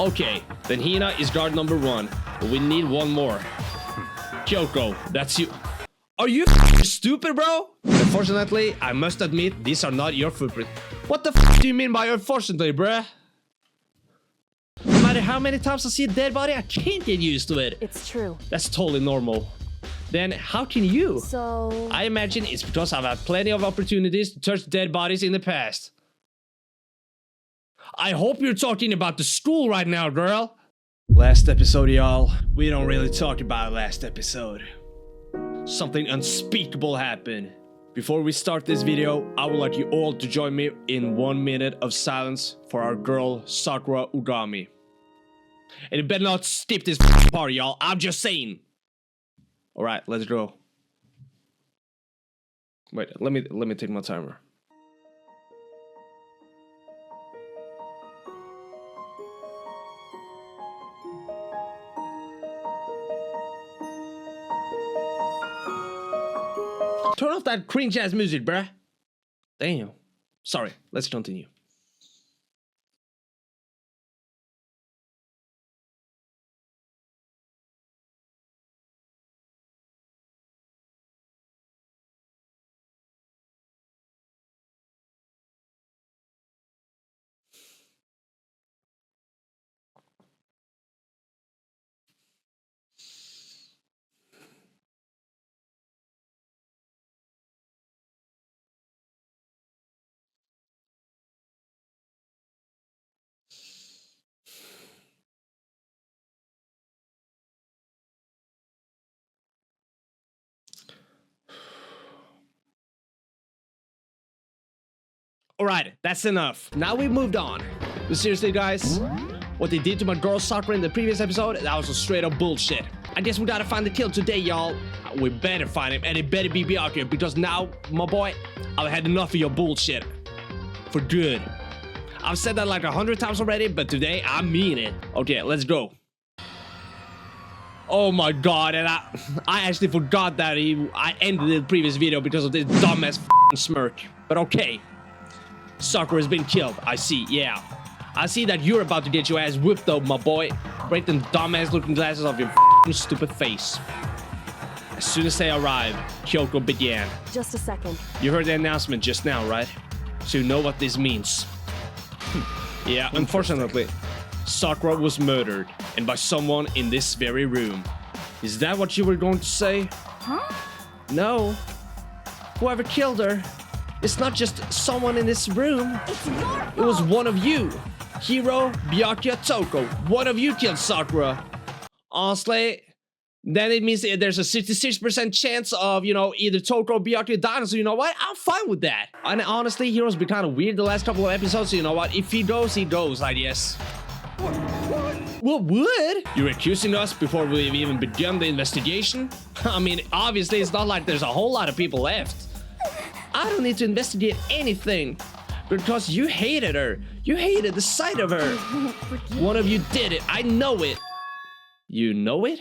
Okay, then Hina is guard number 1. But we need one more. Kyoko, that's you. Are you stupid, bro? Unfortunately, I must admit, these are not your footprint. What the do you mean by unfortunately, bruh? No matter how many times I see a dead body, I can't get used to it. It's true. That's totally normal. Then how can you? So... I imagine it's because I've had plenty of opportunities to touch dead bodies in the past. I hope you're talking about the school right now, girl. Last episode, y'all. We don't really talk about last episode. Something unspeakable happened. Before we start this video, I would like you all to join me in 1 minute of silence for our girl, Sakura Ogami. And you better not skip this part, y'all. I'm just saying. Alright, let's go. Wait, let me take my timer. Turn off that cringe ass music, bruh. Damn. Sorry, let's continue. Alright, that's enough. Now we moved on. But seriously, guys, what they did to my girl Sakura in the previous episode, that was a straight up bullshit. I guess we gotta find the kill today, y'all. We better find him, and it better be Byakuya, because now, my boy, I've had enough of your bullshit. For good. I've said that like 100 times already, but today, I mean it. Okay, let's go. Oh my god, and I actually forgot that I ended the previous video because of this dumbass smirk. But okay. Sakura's been killed, I see, yeah. I see that you're about to get your ass whipped though, my boy. Break them dumbass looking glasses off your stupid face. As soon as they arrived, Kyoko began. Just a second. You heard the announcement just now, right? So you know what this means. Yeah, unfortunately, Sakura was murdered, and by someone in this very room. Is that what you were going to say? Huh? No. Whoever killed her, it's not just someone in this room. It's your fault. It was one of you. Hiro, Byakuya, Toko. One of you killed Sakura. Honestly, then it means there's a 66% chance of, you know, either Toko or Byakuya dying. So you know what? I'm fine with that. And honestly, Hiro's been kind of weird the last couple of episodes. So you know what? If he goes, he goes, I guess. What would? You're accusing us before we've even begun the investigation? I mean, obviously, it's not like there's a whole lot of people left. I don't need to investigate anything because you hated her. You hated the sight of her. One of you did it. I know it. You know it?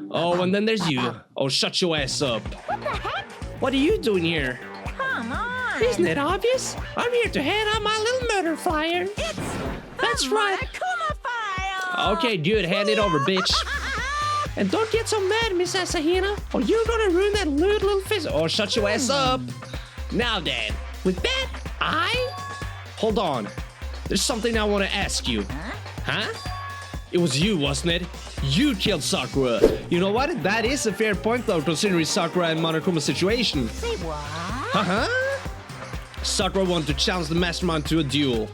Oh, and then there's you. Oh, shut your ass up. What the heck? What are you doing here? Come on. Isn't it obvious? I'm here to hand out my little murder flyer. That's right. Monokuma file. Okay, dude, hand it over, bitch. And don't get so mad, Miss Asahina, or you're gonna ruin that little face. Oh, shut your ass up. Now then, with that, Hold on. There's something I want to ask you. Huh? It was you, wasn't it? You killed Sakura. You know what? That is a fair point, though, considering Sakura and Monokuma's situation. Say what? Uh-huh. Sakura wanted to challenge the mastermind to a duel.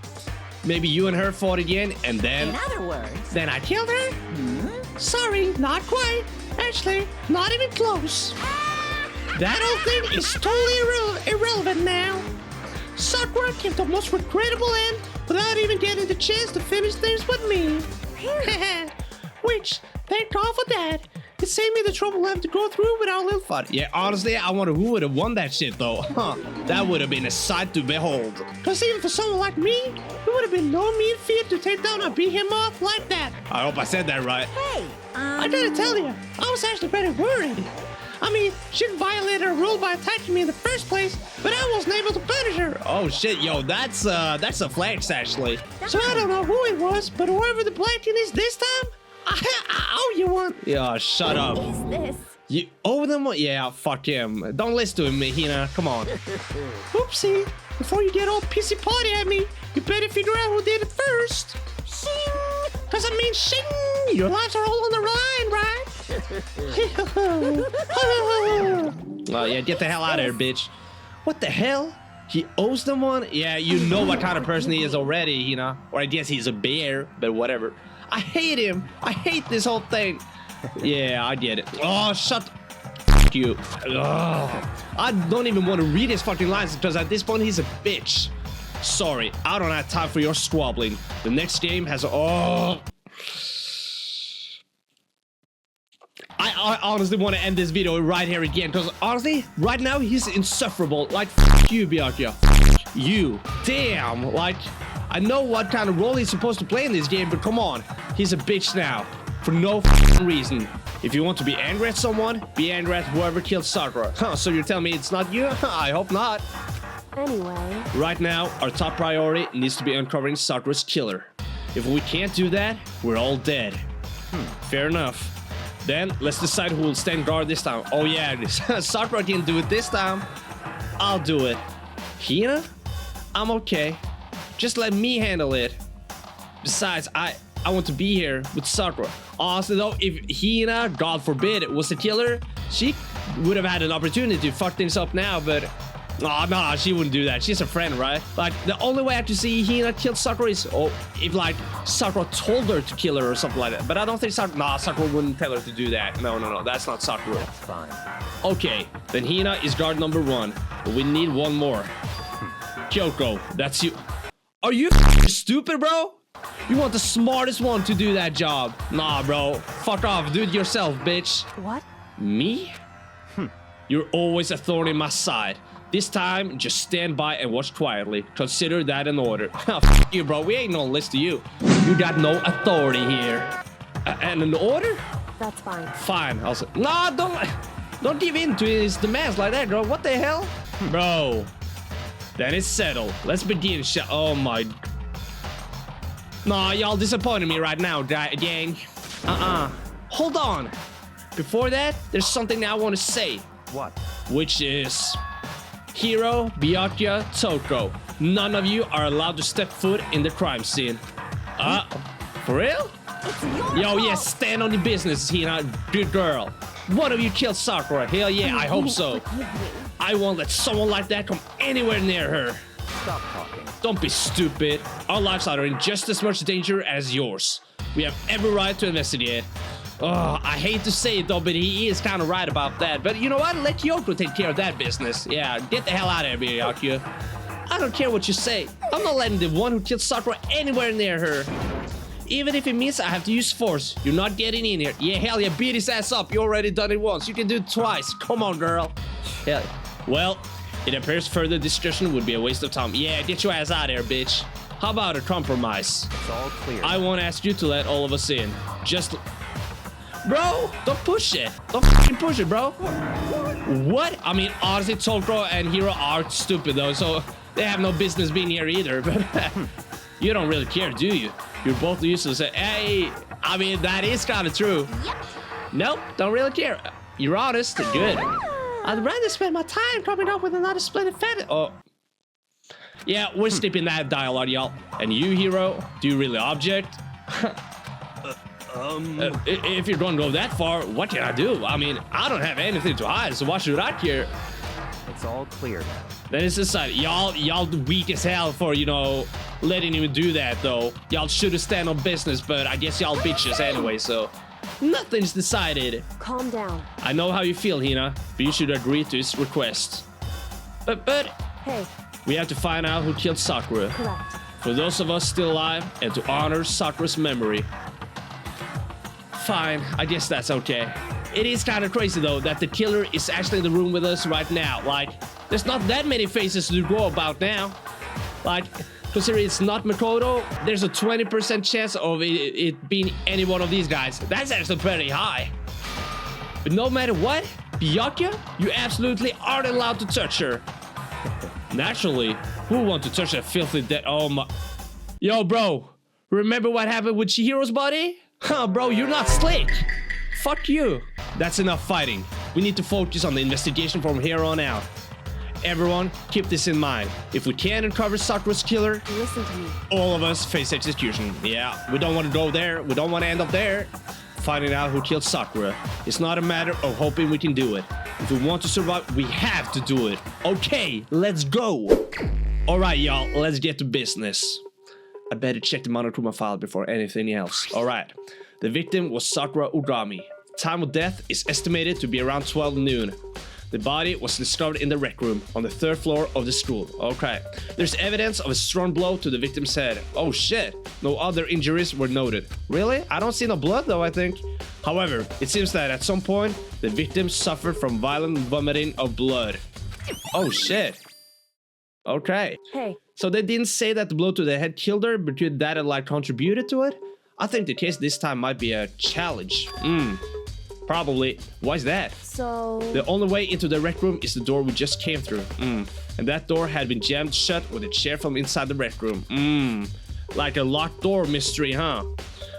Maybe you and her fought again, and then... In other words... Then I killed her? Sorry, not quite. Actually, not even close. That whole thing is totally irrelevant now. Sakura came to the most regrettable end without even getting the chance to finish things with me. Which, thank God for that. It saved me the trouble I have to go through with our little fight. Yeah, honestly, I wonder who would have won that shit though. That would have been a sight to behold. Because even for someone like me, it would have been no mean feat to take down and beat him off like that. I hope I said that right. Hey, I gotta tell you, I was actually pretty worried. I mean, she violated a rule by attacking me in the first place, but I wasn't able to punish her. Oh shit, yo, that's a flex actually. So I don't know who it was, but whoever the black is this time, I owe you one. Yo, shut up. What is this? You owe them one? Yeah, fuck him. Don't listen to him, Hina. Come on. Oopsie. Before you get all pissy potty at me, you better figure out who did it first. Shing! Cause I mean, shing! Your lives are all on the line, right? Oh yeah, get the hell out of here, bitch. What the hell? He owes them one? Yeah, you know what kind of person he is already, you know? Or I guess he's a bear, but whatever. I hate him. I hate this whole thing. Yeah, I get it. Oh, shut you. Ugh. I don't even want to read his fucking lines because at this point he's a bitch. Sorry, I don't have time for your squabbling. The next game has I honestly want to end this video right here again because honestly, right now he's insufferable. Like, you, Byakuya. You. Damn. Like, I know what kind of role he's supposed to play in this game, but come on. He's a bitch now. For no reason. If you want to be angry at someone, be angry at whoever killed Sakura. Huh, so you're telling me it's not you? I hope not. Anyway. Right now, our top priority needs to be uncovering Sakura's killer. If we can't do that, we're all dead. Fair enough. Then, let's decide who will stand guard this time. Oh yeah, Sakura didn't do it this time. I'll do it. Hina? I'm okay. Just let me handle it. Besides, I want to be here with Sakura. Honestly though, if Hina, God forbid, was the killer, she would have had an opportunity to fuck things up now, but no, she wouldn't do that. She's a friend, right? Like, the only way I have to see Hina kill Sakura is if like Sakura told her to kill her or something like that. But I don't think Sakura wouldn't tell her to do that. No, that's not Sakura. That's fine. Okay, then Hina is guard number 1. But we need one more. Kyoko, that's you. Are you stupid, bro? You want the smartest one to do that job. Nah, bro. Fuck off. Do it yourself, bitch. What? Me? You're always a thorn in my side. This time, just stand by and watch quietly. Consider that an order. Fuck you, bro. We ain't gonna listen to you. You got no authority here. And an order? That's fine. Fine. I'll say. Nah, don't give in to his demands like that, bro. What the hell? Bro. Then it's settled. Let's begin. Oh my. Nah, y'all disappointed me right now, gang. Hold on. Before that, there's something I want to say. What? Which is... Hiro, Byakuya, Toko. None of you are allowed to step foot in the crime scene. For real? It's your Yo, fault. yeah, stand on your business, Hina. Good girl. One of you killed Sakura. Hell yeah, I hope so. I won't let someone like that come anywhere near her. Stop talking. Don't be stupid. Our lives are in just as much danger as yours. We have every right to investigate. Oh, I hate to say it though, but he is kind of right about that. But you know what? Let Kyoko take care of that business. Yeah, get the hell out of here, Byakuya. I don't care what you say. I'm not letting the one who killed Sakura anywhere near her. Even if it means I have to use force, you're not getting in here. Yeah, hell yeah, beat his ass up. You already done it once. You can do it twice. Come on, girl. Hell yeah. Well, it appears further discussion would be a waste of time. Yeah, get your ass out of here, bitch. How about a compromise? It's all clear. I won't ask you to let all of us in. Just... Bro, don't push it. Don't fucking push it, bro. What? I mean, honestly, Toko and Hiro are stupid, though, so they have no business being here either. But you don't really care, do you? You're both useless. Hey, I mean, that is kind of true. Yep. Nope, don't really care. You're honest. Good. I'd rather spend my time coming up with another splendid fantasy. Oh. Yeah, we're skipping that dialogue, y'all. And you, Hiro, do you really object? If you're going to go that far, what can I do? I mean, I don't have anything to hide, so why should I care? It's all clear now. Then it's decided. Y'all weak as hell for, you know, letting him do that, though. Y'all should have stand on business, but I guess y'all bitches anyway, so... Nothing's decided. Calm down. I know how you feel, Hina, but you should agree to his request. But... Hey, we have to find out who killed Sakura. correct. For those of us still alive, and to honor Sakura's memory. Fine, I guess that's okay. It is kind of crazy though that the killer is actually in the room with us right now. Like, there's not that many faces to go about now. Like, considering it's not Makoto, there's a 20% chance of it being any one of these guys. That's actually pretty high. But no matter what, Byakuya, you absolutely aren't allowed to touch her. Naturally, who want to touch that filthy dead? Oh my. Yo, bro. Remember what happened with Chihiro's body? Huh, bro, you're not slick. Fuck you. That's enough fighting. We need to focus on the investigation from here on out. Everyone, keep this in mind. If we can't uncover Sakura's killer, Listen to me. all of us face execution. Yeah, we don't want to go there. We don't want to end up there. Finding out who killed Sakura. It's not a matter of hoping we can do it. If we want to survive, we have to do it. Okay, let's go. Alright, y'all, let's get to business. I better check the Monokuma file before anything else. Alright, the victim was Sakura Ogami. Time of death is estimated to be around 12 noon. The body was discovered in the rec room on the 3rd floor of the school. Okay. There's evidence of a strong blow to the victim's head. Oh shit. No other injuries were noted. Really? I don't see no blood though, I think. However, it seems that at some point, the victim suffered from violent vomiting of blood. Oh shit. Okay. Hey, So they didn't say that the blow to the head killed her, but that had like contributed to it? I think the case this time might be a challenge. Probably. Why is that? so... The only way into the rec room is the door we just came through. And that door had been jammed shut with a chair from inside the rec room. Like a locked door mystery, huh?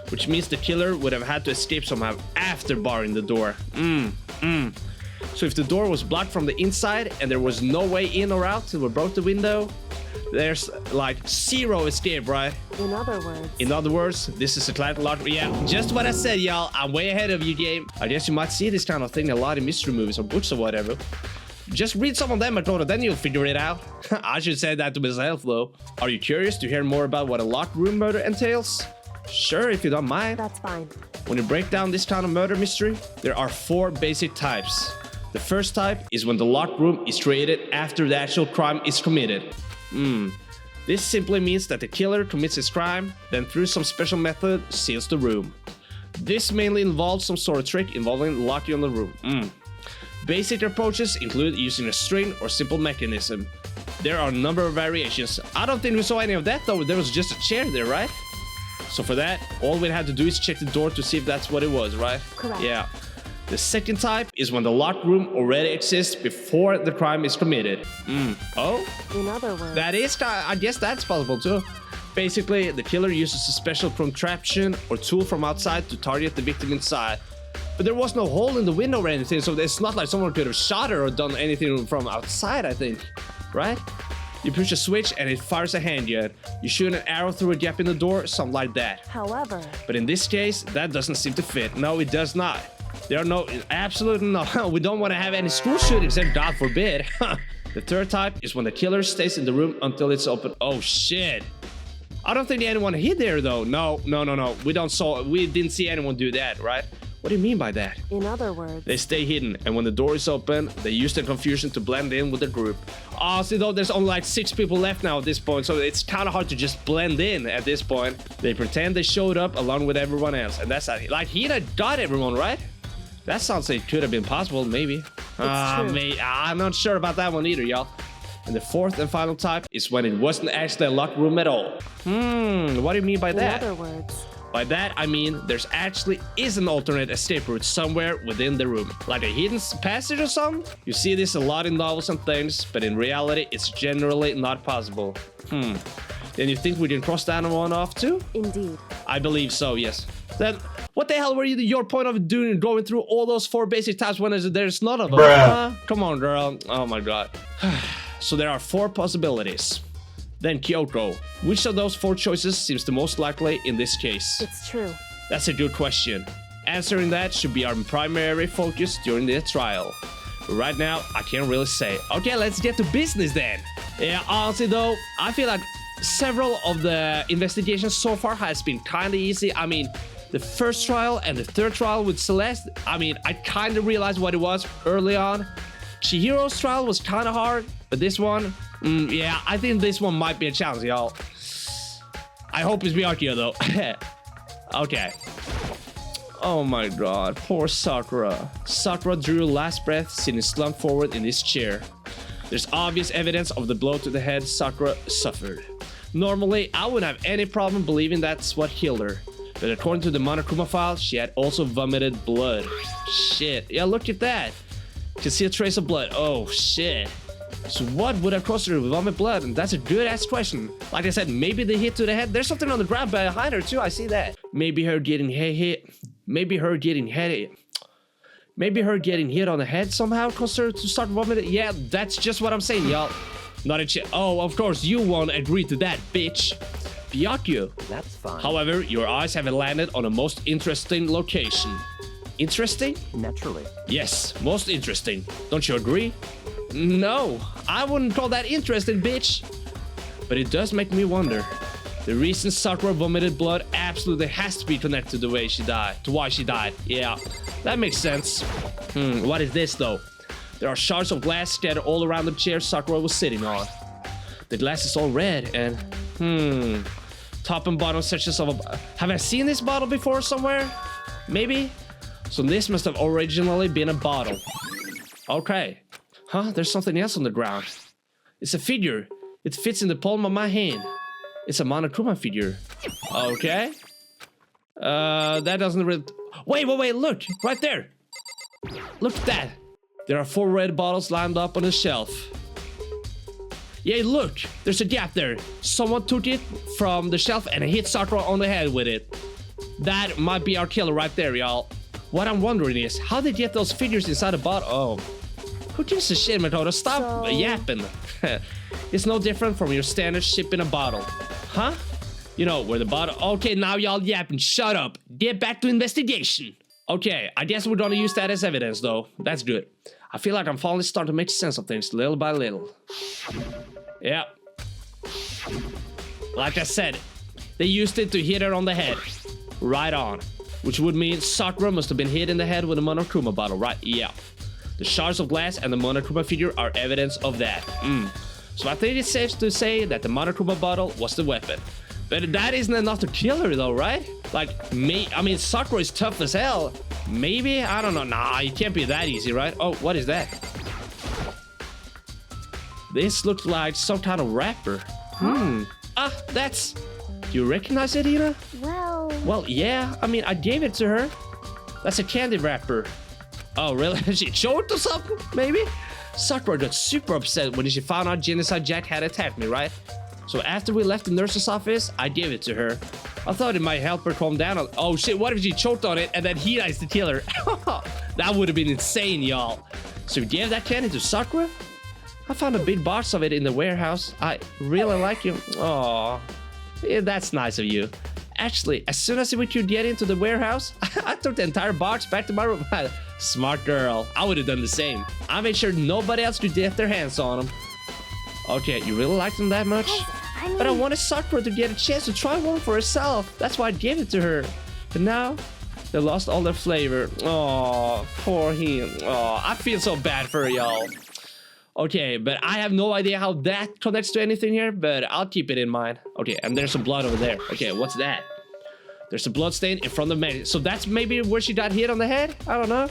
Which means the killer would have had to escape somehow after barring the door. So if the door was blocked from the inside and there was no way in or out till we broke the window, there's like zero escape, right? In other words, this is a classic lock. Yeah, just what I said, y'all. I'm way ahead of you, game. I guess you might see this kind of thing a lot in mystery movies or books or whatever. Just read some of them, Makoto, then you'll figure it out. I should say that to myself, though. Are you curious to hear more about what a locked room murder entails? Sure, if you don't mind. that's fine. When you break down this kind of murder mystery, there are 4 basic types. The first type is when the locked room is created after the actual crime is committed. This simply means that the killer commits his crime, then through some special method seals the room. This mainly involves some sort of trick involving locking on the room. Basic approaches include using a string or simple mechanism. There are a number of variations. I don't think we saw any of that though, there was just a chair there, right? So for that, all we had to do is check the door to see if that's what it was, right? Correct. Yeah. The second type is when the locked room already exists before the crime is committed. Oh? In other words, That is, I guess that's possible too. Basically, the killer uses a special contraption or tool from outside to target the victim inside. But there was no hole in the window or anything, so it's not like someone could have shot her or done anything from outside, I think. Right? You push a switch and it fires a handgun. You shoot an arrow through a gap in the door, something like that. however, But in this case, that doesn't seem to fit. No, it does not. There are no, absolutely no. We don't want to have any school shootings, and God forbid. The third type is when the killer stays in the room until it's open. Oh shit. I don't think anyone hid there though. No. We didn't see anyone do that, right? What do you mean by that? in other words, They stay hidden, and when the door is open, they use the confusion to blend in with the group. See though, there's only like 6 people left now at this point, so it's kind of hard to just blend in at this point. They pretend they showed up along with everyone else, and that's like Hina got everyone, right? That sounds like it could have been possible, maybe. true. I'm not sure about that one either, y'all. And the fourth and final type is when it wasn't actually a locked room at all. What do you mean by in that? other words, By that, I mean there's actually is an alternate escape route somewhere within the room. Like a hidden passage or something? You see this a lot in novels and things, but in reality, it's generally not possible. Then you think we can cross that one off too? indeed. I believe so, yes. Then, what the hell were your point of doing going through all those 4 basic types when there's none of them? Come on, girl. Oh my god. So there are 4 possibilities. Then Kyoko. Which of those 4 choices seems the most likely in this case? It's true. That's a good question. Answering that should be our primary focus during the trial. But right now, I can't really say. Okay, let's get to business then. Yeah, honestly though, I feel like several of the investigations so far has been kind of easy. I mean, the first trial and the third trial with Celeste, I mean, I kind of realized what it was early on. Chihiro's trial was kind of hard, but this one, yeah, I think this one might be a challenge, y'all. I hope it's Byakuya though. Okay. Oh my god, poor Sakura. Sakura drew her last breath sitting slumped forward in this chair. There's obvious evidence of the blow to the head Sakura suffered. Normally, I wouldn't have any problem believing that's what killed her. But according to the Monokuma file, she had also vomited blood. Shit, yeah, look at that. Can see a trace of blood. Oh, shit. So what would have crossed her with vomit blood? And that's a good-ass question. Like I said, maybe the hit to the head. There's something on the ground behind her, too. I see that. Maybe her getting hit. Maybe her getting hit. Maybe her getting hit on the head somehow caused her to start vomiting. Yeah, that's just what I'm saying, y'all. Not a shit. Oh, of course, you won't agree to that, bitch. Byakuya. That's fine. However, your eyes haven't landed on a most interesting location. Interesting? Naturally. Yes, most interesting. Don't you agree? No, I wouldn't call that interesting, bitch. But it does make me wonder. The reason Sakura vomited blood absolutely has to be connected to the way she died. To why she died. Yeah, that makes sense. What is this, though? There are shards of glass scattered all around the chair Sakura was sitting on. The glass is all red and... top and bottom sections of a... Have I seen this bottle before somewhere? Maybe? So this must have originally been a bottle. Okay. Huh? There's something else on the ground. It's a figure. It fits in the palm of my hand. It's a Monokuma figure. Okay. That doesn't really... Wait, look! Right there! Look at that! There are 4 red bottles lined up on the shelf. Yeah, look! There's a gap there. Someone took it from the shelf and hit Sakura on the head with it. That might be our killer right there, y'all. What I'm wondering is, how did they get those figures inside the bottle? Oh. Who gives a shit, Makoto? Stop yapping. It's no different from your standard ship in a bottle. Huh? You know, where the bottle... Okay, now y'all yapping. Shut up. Get back to investigation. Okay, I guess we're gonna use that as evidence, though. That's good. I feel like I'm finally starting to make sense of things little by little. Yeah. Like I said, they used it to hit her on the head. Right on. Which would mean Sakura must have been hit in the head with a Monokuma bottle, right? Yeah. The shards of glass and the Monokuma figure are evidence of that. So I think it's safe to say that the Monokuma bottle was the weapon. But that isn't enough to kill her though, right? Like, I mean, Sakura is tough as hell. Maybe? I don't know. Nah, it can't be that easy, right? Oh, what is that? This looks like some kind of wrapper. Ah, that's... Do you recognize it, Ina? Well, yeah. I mean, I gave it to her. That's a candy wrapper. Oh, really? She choked or something? Maybe? Sakura got super upset when she found out Genocide Jack had attacked me, right? So after we left the nurse's office, I gave it to her. I thought it might help her calm down. Oh shit, what if she choked on it and then he dies to kill her? That would have been insane, y'all. So we gave that candy to Sakura? I found a big box of it in the warehouse. I really like you. Aww. Yeah, that's nice of you. Actually, as soon as we could get into the warehouse, I took the entire box back to my room. Smart girl. I would have done the same. I made sure nobody else could get their hands on them. Okay, you really liked them that much? But I wanted Sakura to get a chance to try one for herself. That's why I gave it to her. But now, they lost all their flavor. Oh, poor him. Oh, I feel so bad for y'all. Okay, but I have no idea how that connects to anything here, but I'll keep it in mind. Okay, and there's some blood over there. Okay, what's that? There's a blood stain in front of me. So that's maybe where she got hit on the head? I don't know.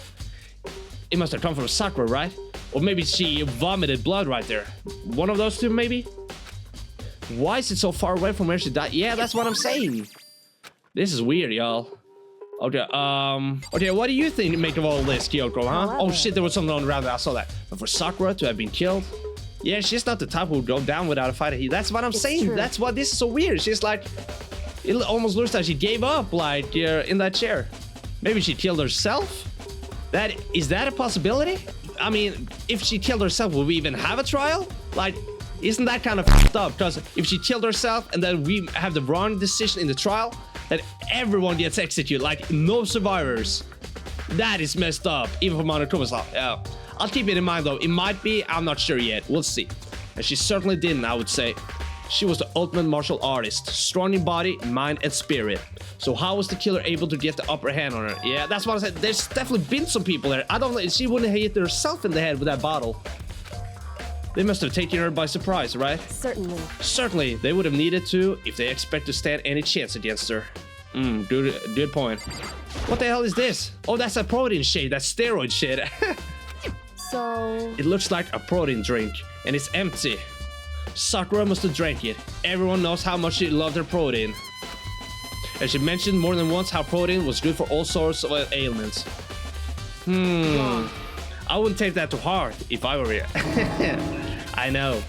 It must have come from Sakura, right? Or maybe she vomited blood right there. One of those two, maybe? Why is it so far away from where she died? Yeah, that's what I'm saying. This is weird, y'all. Okay, okay, what do you think make of all this, Kyoko, huh? Oh shit, there was something on the ground there, I saw that. But for Sakura to have been killed, yeah, she's not the type who would go down without a fight. That's what I'm saying. True. That's why this is so weird. She's like, it almost looks like she gave up, like, in that chair. Maybe she killed herself? Is that a possibility? I mean, if she killed herself, will we even have a trial? Like, isn't that kind of fucked up? Because if she killed herself and then we have the wrong decision in the trial, that everyone gets executed, like no survivors. That is messed up, even for Monokuma's law. Yeah. I'll keep it in mind though. It might be, I'm not sure yet. We'll see. And she certainly didn't, I would say. She was the ultimate martial artist, strong in body, mind, and spirit. So how was the killer able to get the upper hand on her? Yeah, that's what I said. There's definitely been some people there. I don't know. She wouldn't have hit herself in the head with that bottle. They must have taken her by surprise, right? Certainly. Certainly, they would have needed to if they expect to stand any chance against her. Good point. What the hell is this? Oh, that's a protein shake. That's steroid shit. So... It looks like a protein drink, and it's empty. Sakura must have drank it. Everyone knows how much she loved her protein. And she mentioned more than once how protein was good for all sorts of ailments. I wouldn't take that to heart if I were you. I know.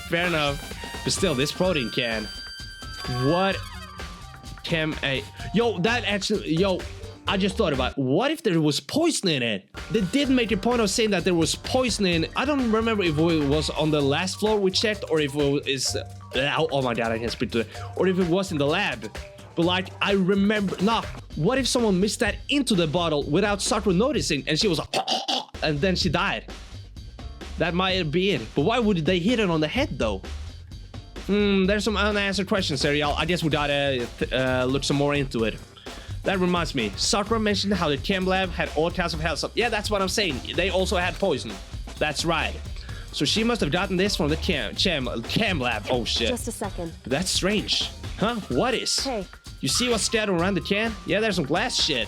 Fair enough. But still, this protein can. What can a... Yo, that actually... Yo, I just thought about, what if there was poison in it? They did make a point of saying that there was poison in... I don't remember if it was on the last floor we checked, or if it is... Oh my god, I can't speak to it. Or if it was in the lab. But like, I remember... Nah, what if someone mixed that into the bottle without Sakura noticing, and she was like... and then she died? That might be it. But why would they hit it on the head, though? There's some unanswered questions there, y'all. I guess we gotta look some more into it. That reminds me, Sakura mentioned how the chem lab had all kinds of health stuff. Yeah, that's what I'm saying. They also had poison. That's right. So she must have gotten this from the chem lab. Oh shit. Just a second. But that's strange. Huh? What is? Hey. You see what's scattered around the can? Yeah, there's some glass shit.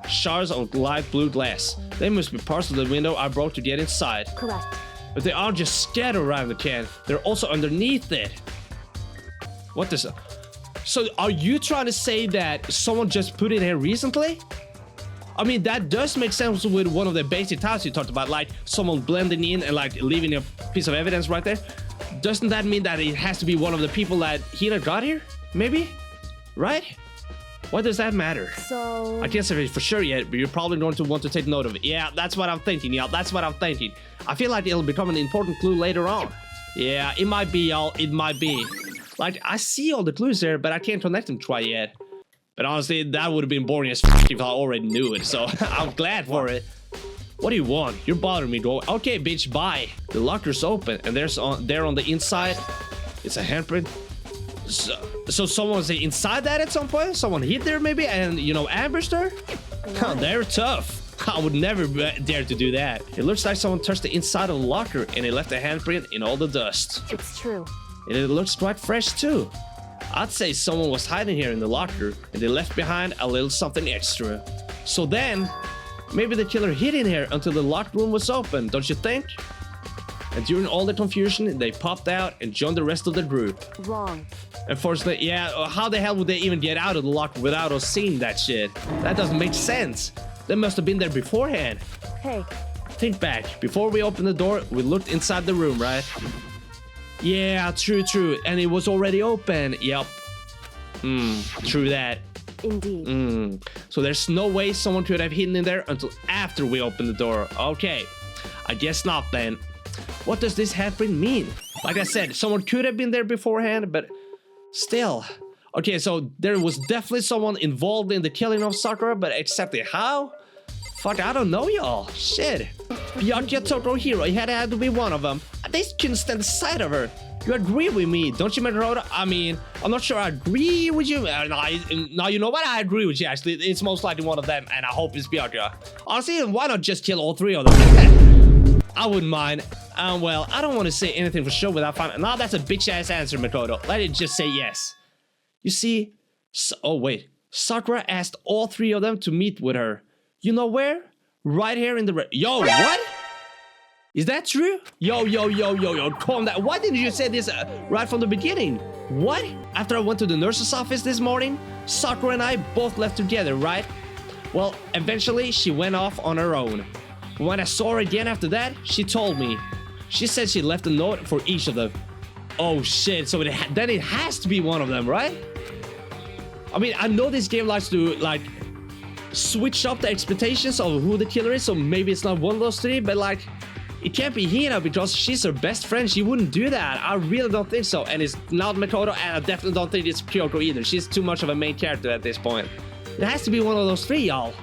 Shards of light blue glass. They must be parts of the window I broke to get inside. Correct. But they aren't just scattered around the can. They're also underneath it. What does... So are you trying to say that someone just put it here recently? I mean, that does make sense with one of the basic tasks you talked about, like someone blending in and like leaving a piece of evidence right there. Doesn't that mean that it has to be one of the people that Hina got here? Maybe? Right? What does that matter? So... I can't say it for sure yet, but you're probably going to want to take note of it. Yeah, that's what I'm thinking, y'all. That's what I'm thinking. I feel like it'll become an important clue later on. Yeah, it might be, y'all. It might be. Like, I see all the clues there, but I can't connect them quite yet. But honestly, that would have been boring as f if I already knew it, so I'm glad for it. What do you want? You're bothering me, bro. Okay, bitch, bye. The locker's open, and there on the inside, it's a handprint. So someone was inside that at some point? Someone hid there maybe and, you know, ambushed her? Oh, they're tough. I would never dare to do that. It looks like someone touched the inside of the locker and it left a handprint in all the dust. It's true. And it looks quite fresh too. I'd say someone was hiding here in the locker and they left behind a little something extra. So then, maybe the killer hid in here until the locked room was open, don't you think? And during all the confusion, they popped out and joined the rest of the group. Wrong. Unfortunately, yeah, how the hell would they even get out of the locker without us seeing that shit? That doesn't make sense. They must have been there beforehand. Hey. Think back. Before we opened the door, we looked inside the room, right? Yeah, true. And it was already open. Yep. True that. Indeed. So there's no way someone could have hidden in there until after we opened the door. Okay. I guess not then. What does this handprint mean? Like I said, someone could have been there beforehand, but still. Okay, so there was definitely someone involved in the killing of Sakura, but exactly how? Fuck, I don't know, y'all. Shit. Byakuya Tokuhiro, it had to be one of them. They couldn't stand the sight of her. You agree with me, don't you, Makoto? I mean, I'm not sure I agree with you. No, you know what? I agree with you, actually. It's most likely one of them, and I hope it's Byakuya. Honestly, why not just kill all three of them? I wouldn't mind. Well, I don't want to say anything for sure without finding... No, that's a bitch-ass answer, Makoto. Let it just say yes. You see... oh, wait. Sakura asked all three of them to meet with her. You know where? Right here in the... Yo, what? Is that true? Yo, calm down. Why didn't you say this right from the beginning? What? After I went to the nurse's office this morning, Sakura and I both left together, right? Well, eventually, she went off on her own. When I saw her again after that, she told me. She said she left a note for each of them. Oh shit, so then it has to be one of them, right? I mean, I know this game likes to, like, switch up the expectations of who the killer is, so maybe it's not one of those three, but like, it can't be Hina because she's her best friend. She wouldn't do that. I really don't think so. And it's not Makoto, and I definitely don't think it's Kyoko either. She's too much of a main character at this point. It has to be one of those three, y'all.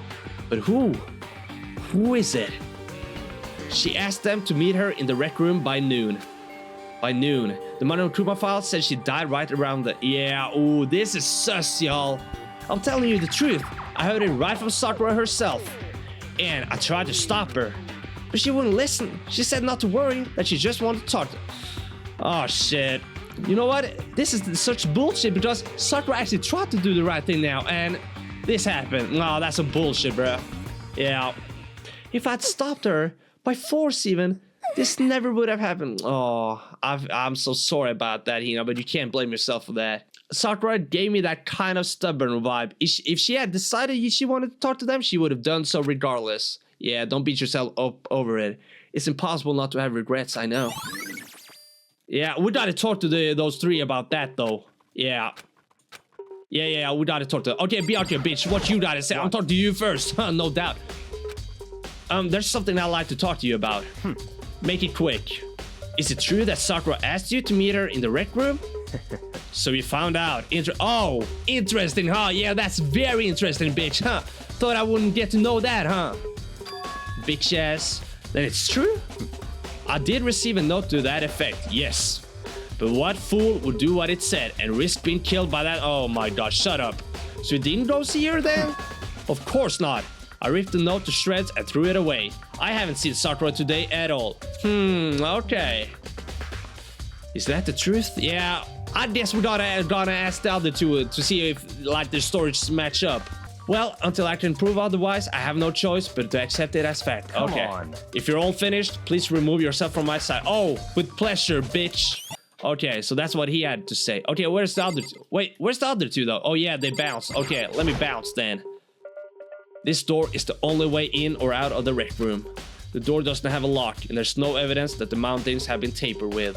But who? Who is it? She asked them to meet her in the rec room by noon. By noon. The Monokuma file says she died right around the... Yeah, ooh, this is sus, y'all. I'm telling you the truth. I heard it right from Sakura herself. And I tried to stop her. But she wouldn't listen. She said not to worry, that she just wanted to talk to... Oh, shit. You know what? This is such bullshit because Sakura actually tried to do the right thing now, and this happened. No, that's some bullshit, bro. Yeah. If I'd stopped her, by force even, this never would have happened. Oh, I'm so sorry about that, Hina, but you can't blame yourself for that. Sakura gave me that kind of stubborn vibe. If she had decided she wanted to talk to them, she would have done so regardless. Yeah, don't beat yourself up over it. It's impossible not to have regrets, I know. Yeah, we gotta talk to those three about that, though. Yeah. Yeah, we gotta talk to... Okay, Byakuya, bitch, what you gotta say? I'm talking to you first. No doubt. There's something I'd like to talk to you about. Make it quick. Is it true that Sakura asked you to meet her in the rec room? So you found out. Oh, interesting, huh? Yeah, that's very interesting, bitch, huh? Thought I wouldn't get to know that, huh? Bitch ass. Then it's true? I did receive a note to that effect, yes. But what fool would do what it said and risk being killed by that? Oh my god, shut up. So you didn't go see her then? Of course not. I ripped the note to shreds and threw it away. I haven't seen Sakura today at all. Okay. Is that the truth? Yeah, I guess we gotta ask the other two to see if, like, their stories match up. Well, until I can prove otherwise, I have no choice but to accept it as fact. Come okay. on. If you're all finished, please remove yourself from my side. Oh, with pleasure, bitch. Okay, so that's what he had to say. Okay, where's the other two? Wait, where's the other two, though? Oh, yeah, they bounced. Okay, let me bounce then. This door is the only way in or out of the rec room. The door doesn't have a lock, and there's no evidence that the mountings have been tampered with.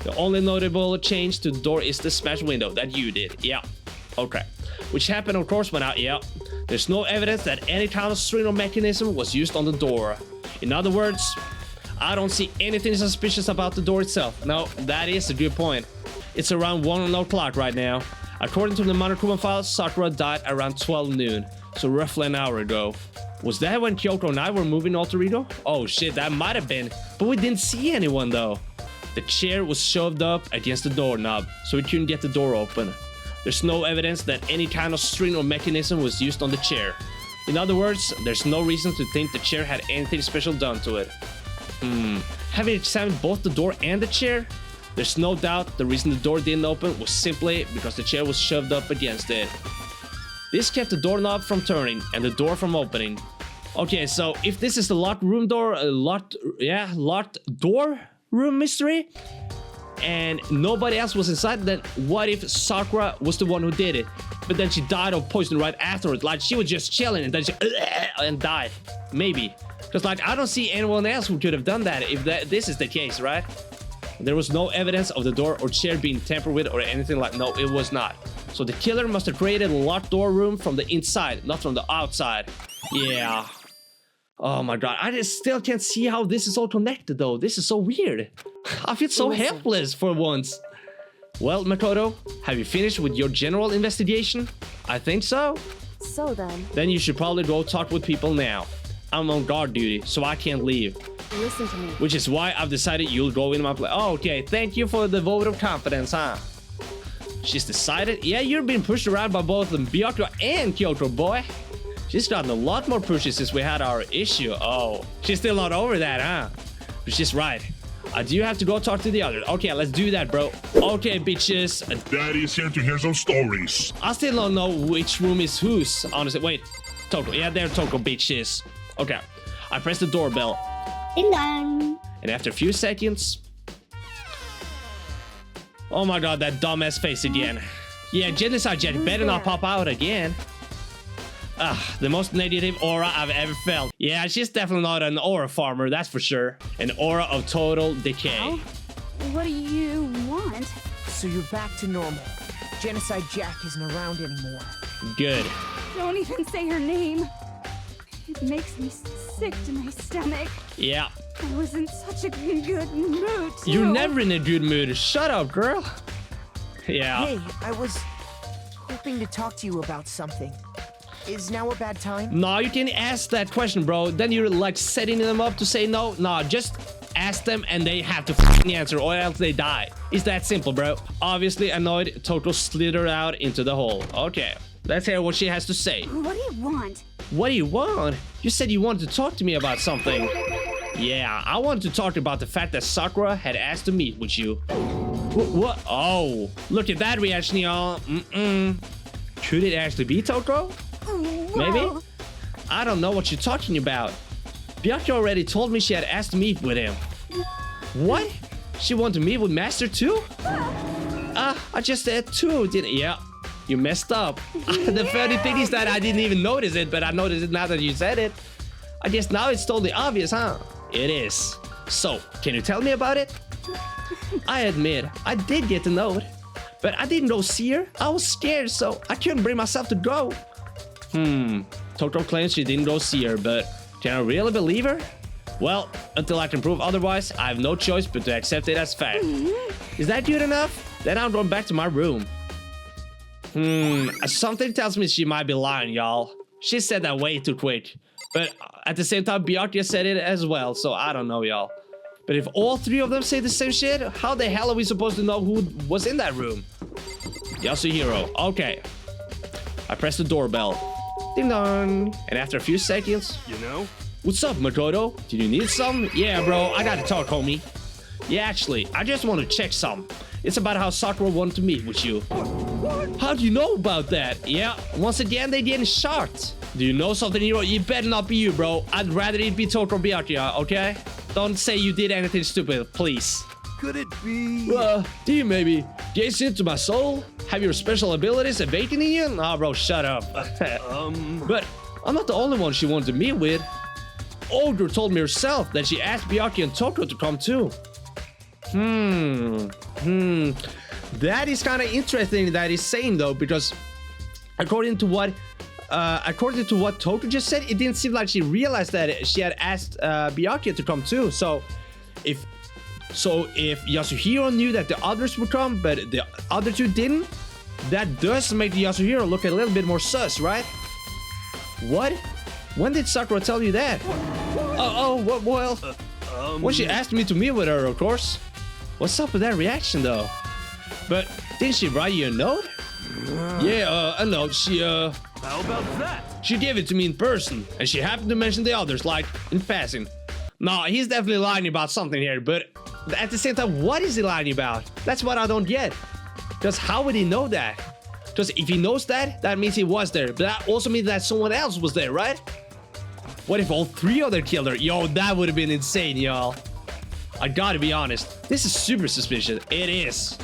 The only notable change to the door is the smashed window that you did. Yeah, okay. Which happened, of course, when yeah. There's no evidence that any kind of string or mechanism was used on the door. In other words, I don't see anything suspicious about the door itself. No, that is a good point. It's around 1 o'clock right now. According to the Monokuma files, Sakura died around 12 noon. So roughly an hour ago. Was that when Kyoko and I were moving Alter Ego? Oh shit, that might have been. But we didn't see anyone though. The chair was shoved up against the doorknob, so we couldn't get the door open. There's no evidence that any kind of string or mechanism was used on the chair. In other words, there's no reason to think the chair had anything special done to it. Having examined both the door and the chair, there's no doubt the reason the door didn't open was simply because the chair was shoved up against it. This kept the doorknob from turning and the door from opening. Okay, so if this is the locked room door, locked door room mystery, and nobody else was inside, then what if Sakura was the one who did it? But then she died of poison right afterwards. Like, she was just chilling and then she and died. Maybe. Because, like, I don't see anyone else who could have done that if this is the case, right? There was no evidence of the door or chair being tampered with or anything like... No, it was not. So the killer must have created a locked door room from the inside, not from the outside. Yeah. Oh my god. I just still can't see how this is all connected, though. This is so weird. I feel so helpless for once. Well, Makoto, have you finished with your general investigation? I think so. So then. Then you should probably go talk with people now. I'm on guard duty, so I can't leave. Listen to me. Which is why I've decided you'll go in my place. Oh, okay, thank you for the vote of confidence, huh? She's decided? Yeah, you're being pushed around by both Byakuya and Kyoto, boy. She's gotten a lot more pushes since we had our issue. Oh, she's still not over that, huh? But she's right. I do have to go talk to the others. Okay, let's do that, bro. Okay, bitches. Daddy's here to hear some stories. I still don't know which room is whose, honestly. Wait, Toko. Yeah, there Toko, bitches. Okay, I press the doorbell. Ding dong. And after a few seconds... Oh my god, that dumbass face again. Yeah, Genocide Jet better not pop out again. The most negative aura I've ever felt. Yeah, she's definitely not an aura farmer, that's for sure. An aura of total decay. Oh? What do you want? So you're back to normal. Genocide Jack isn't around anymore. Good. Don't even say her name. It makes me sick to my stomach. Yeah. I was in such a good mood, too. You're never in a good mood. Shut up, girl. Yeah. Hey, I was hoping to talk to you about something. Is now a bad time? No, you can ask that question, bro. Then you're like setting them up to say no. No, just ask them and they have to f***ing answer or else they die. It's that simple, bro. Obviously annoyed, Toko slithered out into the hole. Okay, let's hear what she has to say. What do you want? What do you want? You said you wanted to talk to me about something. Yeah, I wanted to talk about the fact that Sakura had asked to meet with you. What? Oh, look at that reaction, y'all. Could it actually be Toko? Maybe? I don't know what you're talking about. Byakuya already told me she had asked to meet with him. What? She wanted to meet with Master too? I just said too, didn't? Yeah, you messed up. The funny thing is that I didn't even notice it, but I noticed it now that you said it. I guess now it's totally obvious, huh? It is. So, can you tell me about it? I admit, I did get to know it. But I didn't go see her. I was scared, so I couldn't bring myself to go. Tokoro claims she didn't go see her, but can I really believe her? Well, until I can prove otherwise, I have no choice but to accept it as fact. Is that good enough? Then I'm going back to my room. Something tells me she might be lying, y'all. She said that way too quick. But at the same time, Byakuya said it as well, so I don't know, y'all. But if all three of them say the same shit, how the hell are we supposed to know who was in that room? Yasuhiro. Okay. I press the doorbell. Ding dong. And after a few seconds... You know? What's up, Makoto? Did you need some? Yeah, bro. I gotta talk, homie. Yeah, actually, I just want to check some. It's about how Sakura wanted to meet with you. How do you know about that? Yeah, once again, they getting shot. Do you know something, Hiro? You better not be you, bro. I'd rather it be Tokoro Byakuya, okay? Don't say you did anything stupid, please. Could it be? Do you maybe? Gaze into my soul? Have your special abilities awakening you? Nah, bro, shut up. But I'm not the only one she wanted to meet with. Ogre told me herself that she asked Byakuya and Tokoro to come too. That is kind of interesting that he's saying though, because according to what Tokoro just said, it didn't seem like she realized that she had asked Byakuya to come too. So if Yasuhiro knew that the others would come, but the other two didn't, that does make the Yasuhiro look a little bit more sus, right? What? When did Sakura tell you that? Well, when she asked me to meet with her, of course. What's up with that reaction, though? But didn't she write you a note? Yeah, a note. How about that? She gave it to me in person, and she happened to mention the others, like, in passing. No, he's definitely lying about something here, but at the same time, what is he lying about? That's what I don't get. Because how would he know that? Because if he knows that, that means he was there. But that also means that someone else was there, right? What if all three of them killed her? Yo, that would have been insane, y'all. I gotta be honest. This is super suspicious. It is.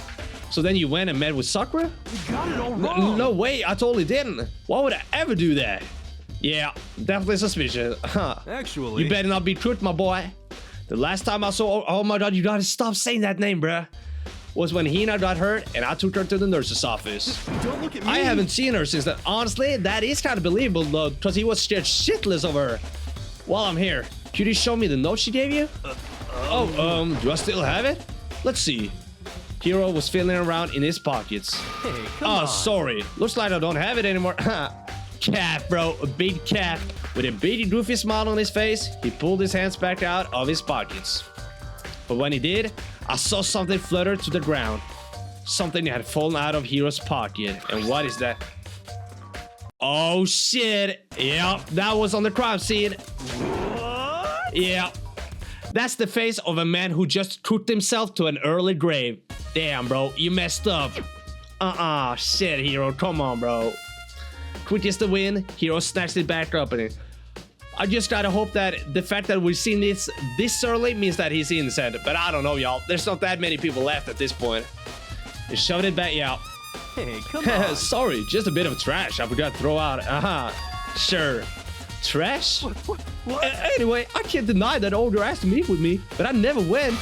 So then you went and met with Sakura? You got it all wrong. No way, I totally didn't. Why would I ever do that? Yeah, definitely suspicious. Actually... You better not be truth, my boy. The last time I saw... Oh my god, you gotta stop saying that name, bruh. Was when Hina got hurt and I took her to the nurse's office. Don't look at me. I haven't seen her since then. Honestly, that is kind of believable though, because he was scared shitless of her. While I'm here, could you show me the note she gave you? Do I still have it? Let's see. Hiro was feeling around in his pockets. Hey, come on. Sorry. Looks like I don't have it anymore. Cat, bro. A big cat. With a big goofy smile on his face, he pulled his hands back out of his pockets. But when he did, I saw something flutter to the ground. Something had fallen out of Hiro's pocket. And what is that? Oh shit. Yep, that was on the crime scene. What? Yeah. That's the face of a man who just cooked himself to an early grave. Damn, bro, you messed up. Shit, Hiro, come on, bro. Quick is the win. Hiro snatched it back up and I just gotta hope that the fact that we've seen this early means that he's innocent. But I don't know, y'all. There's not that many people left at this point. He shoved it back, yeah. Hey, come on. Sorry, just a bit of trash I forgot to throw out. Sure. Trash? What? Anyway, I can't deny that Ogre asked to meet with me, but I never went.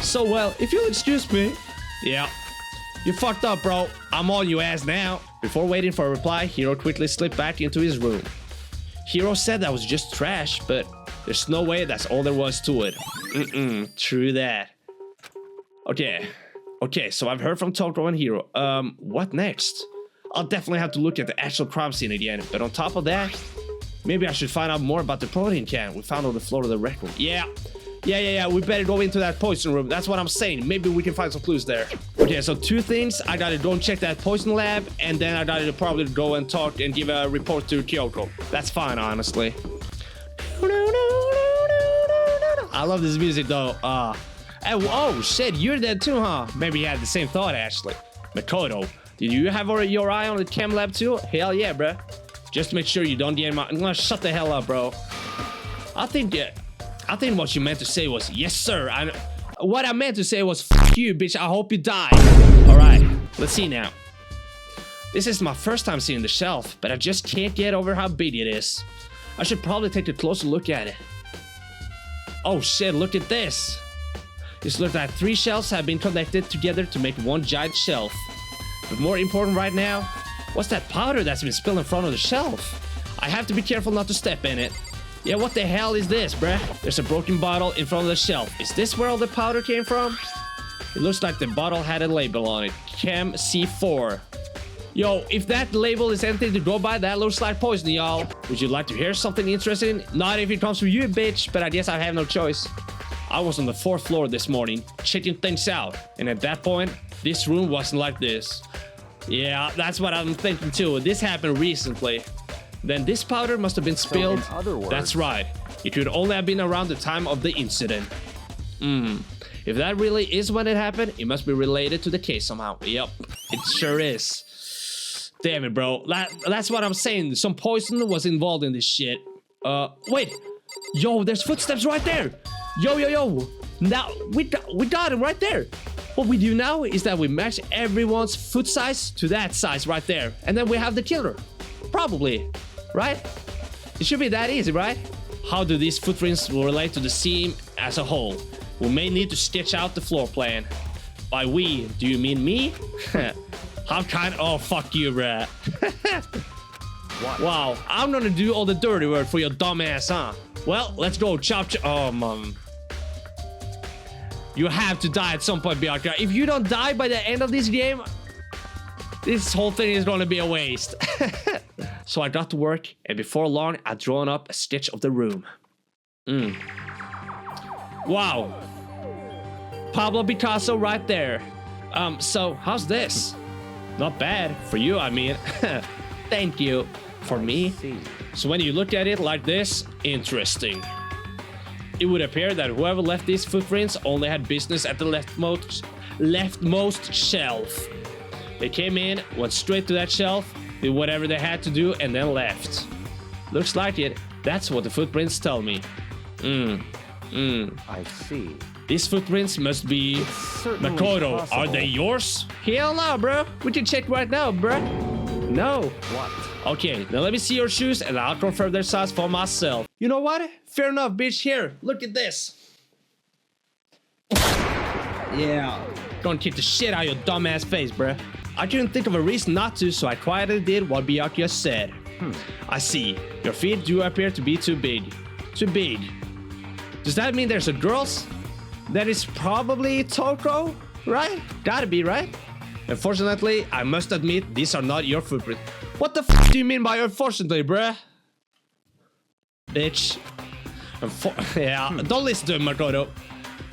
So, well, if you'll excuse me. Yeah. You fucked up, bro. I'm on your ass now. Before waiting for a reply, Hiro quickly slipped back into his room. Hiro said that was just trash, but there's no way that's all there was to it. True that. Okay, so I've heard from Tokoro and Hiro. What next? I'll definitely have to look at the actual crime scene again, but on top of that, maybe I should find out more about the protein can we found on the floor of the rec room. Yeah, we better go into that poison room. That's what I'm saying. Maybe we can find some clues there. Okay, so two things. I gotta go and check that poison lab, and then I gotta probably go and talk and give a report to Kyoko. That's fine, honestly. I love this music, though. Oh, shit, you're dead too, huh? Maybe you had the same thought, actually. Makoto, did you have your eye on the chem lab, too? Hell yeah, bruh. Just make sure you don't get my... Shut the hell up, bro. I think what you meant to say was, yes, sir. What I meant to say was, fuck you, bitch. I hope you die. Alright, let's see now. This is my first time seeing the shelf, but I just can't get over how big it is. I should probably take a closer look at it. Oh shit, look at this. This looks like 3 shelves have been connected together to make one giant shelf. But more important right now, what's that powder that's been spilled in front of the shelf? I have to be careful not to step in it. Yeah, what the hell is this, bruh? There's a broken bottle in front of the shelf. Is this where all the powder came from? It looks like the bottle had a label on it. Chem C4. Yo, if that label is anything to go by, that looks like poison, y'all. Would you like to hear something interesting? Not if it comes from you, bitch, but I guess I have no choice. I was on the 4th floor this morning, checking things out. And at that point, this room wasn't like this. Yeah, that's what I'm thinking too. This happened recently. Then this powder must have been spilled. So in other words, that's right. It could only have been around the time of the incident. If that really is when it happened, it must be related to the case somehow. Yep, it sure is. Damn it, bro. That's what I'm saying. Some poison was involved in this shit. Wait. Yo, there's footsteps right there. Yo. Now, we got him right there. What we do now is that we match everyone's foot size to that size right there. And then we have the killer. Probably. Right? It should be that easy, right? How do these footprints relate to the scene as a whole? We may need to sketch out the floor plan. By we, do you mean me? How kind? Oh, fuck you, bruh. Wow, I'm gonna do all the dirty work for your dumb ass, huh? Well, let's go chop. Oh, mom. You have to die at some point, Byakuya. If you don't die by the end of this game, this whole thing is gonna be a waste. So I got to work, and before long, I'd drawn up a sketch of the room. Wow. Pablo Picasso right there. So how's this? Not bad. For you, I mean. Thank you. For me? So when you look at it like this, interesting. It would appear that whoever left these footprints only had business at the leftmost shelf. They came in, went straight to that shelf, did whatever they had to do, and then left. Looks like it. That's what the footprints tell me. I see. These footprints must be... Makoto, possible. are they yours? Hell no, bro. We can check right now, bro. No. What? Okay, now let me see your shoes and I'll confirm their size for myself. You know what? Fair enough, bitch. Here, look at this. Yeah. Gonna kick the shit out of your dumbass face, bruh. I couldn't think of a reason not to, so I quietly did what Byakuya said. I see. Your feet do appear to be too big. Too big. Does that mean there's a girl's? That is probably Toko, right? Gotta be, right? Unfortunately, I must admit, these are not your footprints. What the f do you mean by unfortunately, bruh? Bitch. Yeah, don't listen to him, Makoto.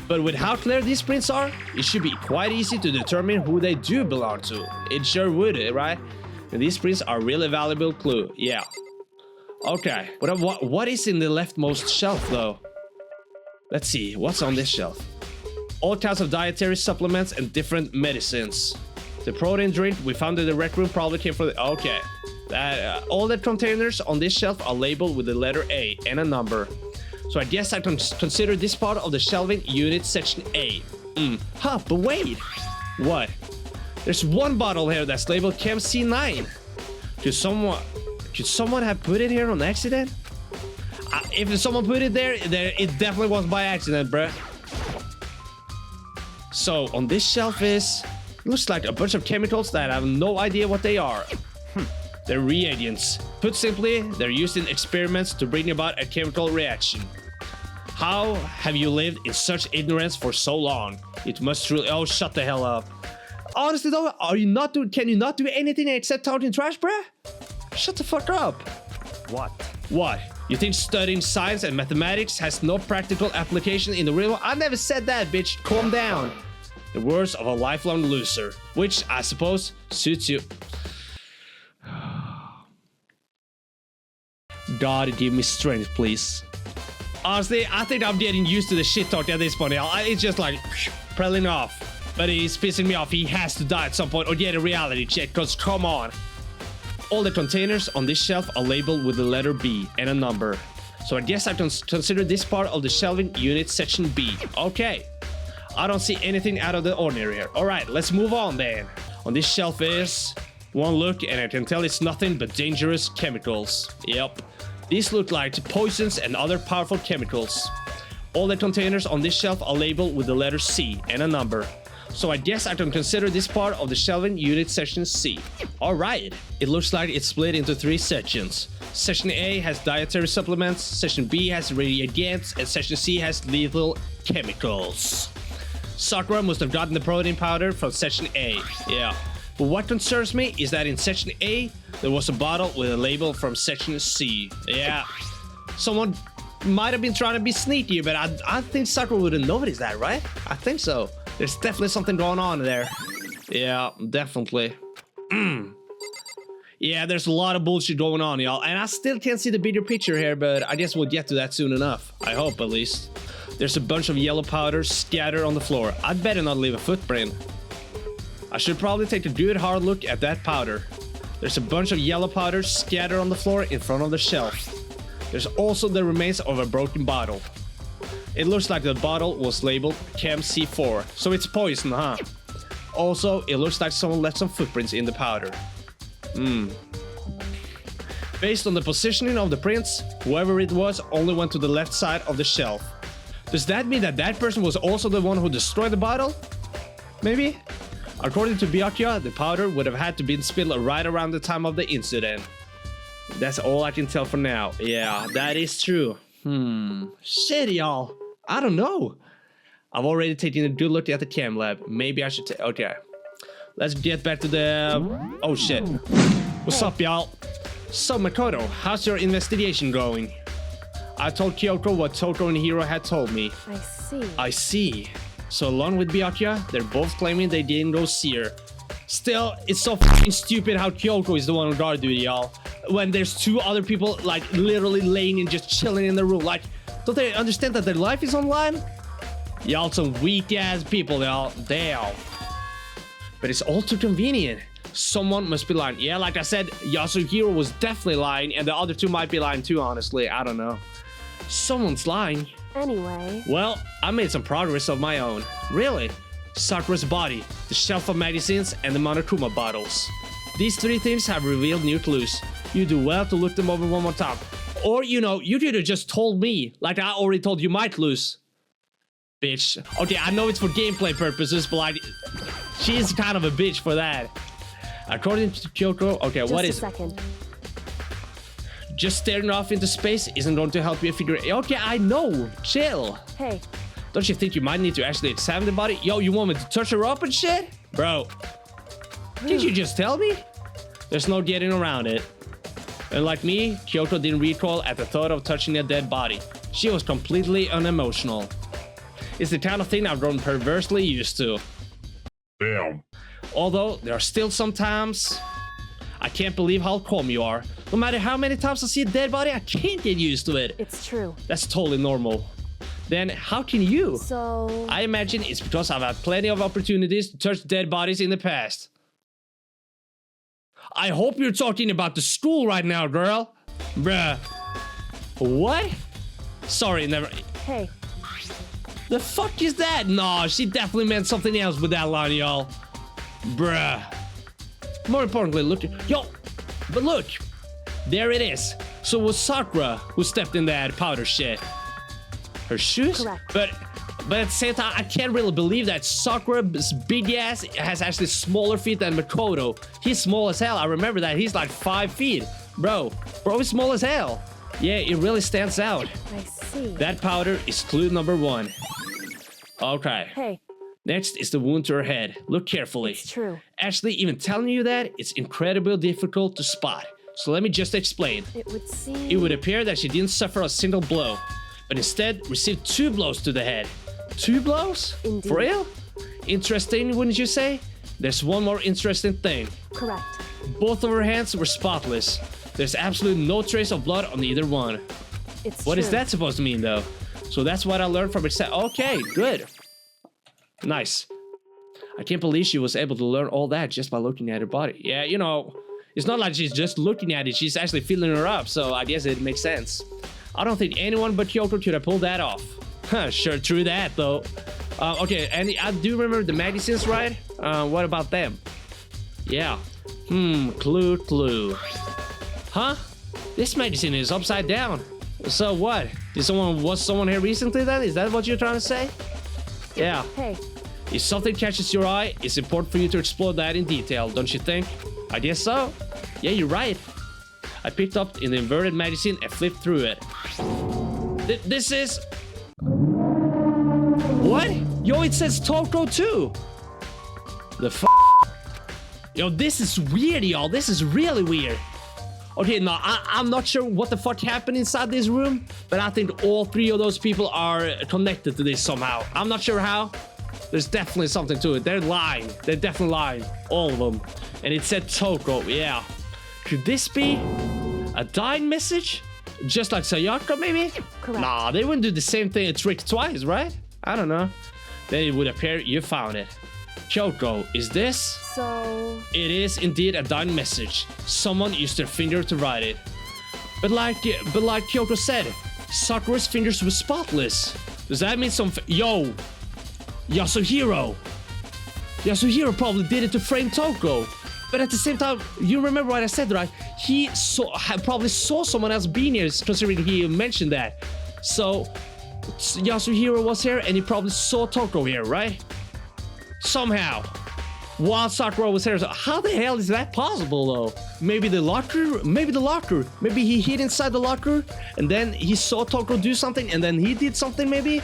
But with how clear these prints are, it should be quite easy to determine who they do belong to. It sure would, right? And these prints are really valuable clue, yeah. Okay, but what is in the leftmost shelf, though? Let's see, what's on this shelf? All kinds of dietary supplements and different medicines. The protein drink we found in the rec room probably came from the... Okay. All the containers on this shelf are labeled with the letter A and a number. So I guess I can consider this part of the shelving unit section A. But wait. What? There's one bottle here that's labeled Chem C9. Could someone have put it here on accident? If someone put it there, it definitely was by accident, bruh. So on this shelf is... Looks like a bunch of chemicals that I have no idea what they are. They're reagents. Put simply, they're used in experiments to bring about a chemical reaction. How have you lived in such ignorance for so long? It must truly... Oh, shut the hell up. Honestly though, can you not do anything except counting trash, bruh? Shut the fuck up. What? What? You think studying science and mathematics has no practical application in the real world? I never said that, bitch. Calm down. The words of a lifelong loser, which I suppose suits you. God, give me strength, please. Honestly, I think I'm getting used to the shit talk at this point. It's just like prelling off. But he's pissing me off. He has to die at some point or get a reality check, because come on. All the containers on this shelf are labeled with the letter B and a number. So I guess I can consider this part of the shelving unit section B. Okay. I don't see anything out of the ordinary here. Alright, let's move on then. On this shelf is... One look and I can tell it's nothing but dangerous chemicals. Yep. These look like poisons and other powerful chemicals. All the containers on this shelf are labeled with the letter C and a number. So I guess I can consider this part of the shelving unit section C. Alright, it looks like it's split into 3 sections. Section A has dietary supplements, Section B has reagents, and Section C has lethal chemicals. Sakura must have gotten the protein powder from Section A, yeah. But what concerns me is that in Section A, there was a bottle with a label from Section C, yeah. Someone might have been trying to be sneaky, but I think Sakura would have noticed that, right? I think so. There's definitely something going on there. Yeah, definitely. Yeah, there's a lot of bullshit going on, y'all. And I still can't see the bigger picture here, but I guess we'll get to that soon enough. I hope, at least. There's a bunch of yellow powder scattered on the floor. I'd better not leave a footprint. I should probably take a good hard look at that powder. There's a bunch of yellow powder scattered on the floor in front of the shelf. There's also the remains of a broken bottle. It looks like the bottle was labeled Chem C4, so it's poison, huh? Also, it looks like someone left some footprints in the powder. Based on the positioning of the prints, whoever it was only went to the left side of the shelf. Does that mean that that person was also the one who destroyed the bottle? Maybe? According to Byakuya, the powder would have had to be spilled right around the time of the incident. That's all I can tell for now. Yeah, that is true. Shit, y'all. I don't know. I've already taken a good look at the chem lab. Maybe I should take... Okay. Let's get back to the... Oh, shit. What's up, y'all? So, Makoto, how's your investigation going? I told Kyoko what Toko and Hiro had told me. I see. I see. So, along with Byakuya, they're both claiming they didn't go see her. Still, it's so f***ing stupid how Kyoko is the one on guard duty, y'all. When there's 2 other people, like, literally laying and just chilling in the room. Like, don't they understand that their life is online? Y'all some weak-ass people, y'all. Damn. But it's all too convenient. Someone must be lying. Yeah, like I said, Yasuhiro was definitely lying, and the other 2 might be lying too, honestly. I don't know. Someone's lying. Anyway. Well, I made some progress of my own. Really? Sakura's body, the shelf of medicines, and the Monokuma bottles. These 3 things have revealed new clues. You do well to look them over one more time. Or, you know, you could have just told me, like I already told you my clues. Bitch. Okay, I know it's for gameplay purposes, but like, she's kind of a bitch for that. According to Kyoko, okay, what is it? Just staring off into space isn't going to help you figure it. Okay, I know. Chill. Hey. Don't you think you might need to actually examine the body? Yo, you want me to touch her up and shit? Bro. Did you just tell me? There's no getting around it. And like me, Kyoko didn't recoil at the thought of touching a dead body. She was completely unemotional. It's the kind of thing I've grown perversely used to. Damn. Although, there are still some times I can't believe how calm you are. No matter how many times I see a dead body, I can't get used to it. It's true. That's totally normal. Then how can you? So... I imagine it's because I've had plenty of opportunities to touch dead bodies in the past. I hope you're talking about the school right now, girl. Bruh. What? Sorry, never... Hey. The fuck is that? Nah, she definitely meant something else with that line, y'all. Bruh. More importantly, look... Yo! But look! There it is. So it was Sakura who stepped in that powder shit. Her shoes? Correct. But at the same time, I can't really believe that Sakura's big ass has actually smaller feet than Makoto. He's small as hell. I remember that. He's like 5 feet. Bro is small as hell. Yeah, it really stands out. I see. That powder is clue number 1. Okay. Hey. Next is the wound to her head. Look carefully. It's true. Actually, even telling you that, it's incredibly difficult to spot. So let me just explain. It would seem... It would appear that she didn't suffer a single blow, but instead received 2 blows to the head. 2 blows? Indeed. For real? Interesting, wouldn't you say? There's one more interesting thing. Correct. Both of her hands were spotless. There's absolutely no trace of blood on either one. It's What true. is that supposed to mean, though? So that's what I learned from it. Okay, good. Nice. I can't believe she was able to learn all that just by looking at her body. Yeah, you know, it's not like she's just looking at it. She's actually feeling her up, so I guess it makes sense. I don't think anyone but Kyoko could have pulled that off. Huh, sure, true that, though. Okay, and I do remember the medicines, right? What about them? Yeah. Clue. Huh? This medicine is upside down. So what? Was someone here recently then? Is that what you're trying to say? Yeah. Hey, If something catches your eye, it's important for you to explore that in detail, don't you think? I guess so. Yeah, you're right. I picked up in the inverted magazine and flipped through it. This is... What? Yo, it says Toko too. The f... Yo, this is weird, y'all. This is really weird. Okay, no, I'm not sure what the fuck happened inside this room, but I think all three of those people are connected to this somehow. I'm not sure how. There's definitely something to it. They're lying. They're definitely lying. All of them. And it said Toko, yeah. Could this be a dying message? Just like Sayaka, maybe? Correct. Nah, they wouldn't do the same thing a trick twice, right? I don't know. Then it would appear you found it. Kyoko, is this? so... It is indeed a dying message. Someone used their finger to write it. But like Kyoko said, Sakura's fingers were spotless. Does that mean Yo! Yasuhiro! Yasuhiro probably did it to frame Toko. But at the same time, you remember what I said, right? He probably saw someone else being here, considering he mentioned that. So, Yasuhiro was here and he probably saw Toko here, right? Somehow. While Sakura was here. So how the hell is that possible, though? Maybe the locker? Maybe the locker. Maybe he hid inside the locker and then he saw Toko do something and then he did something, maybe?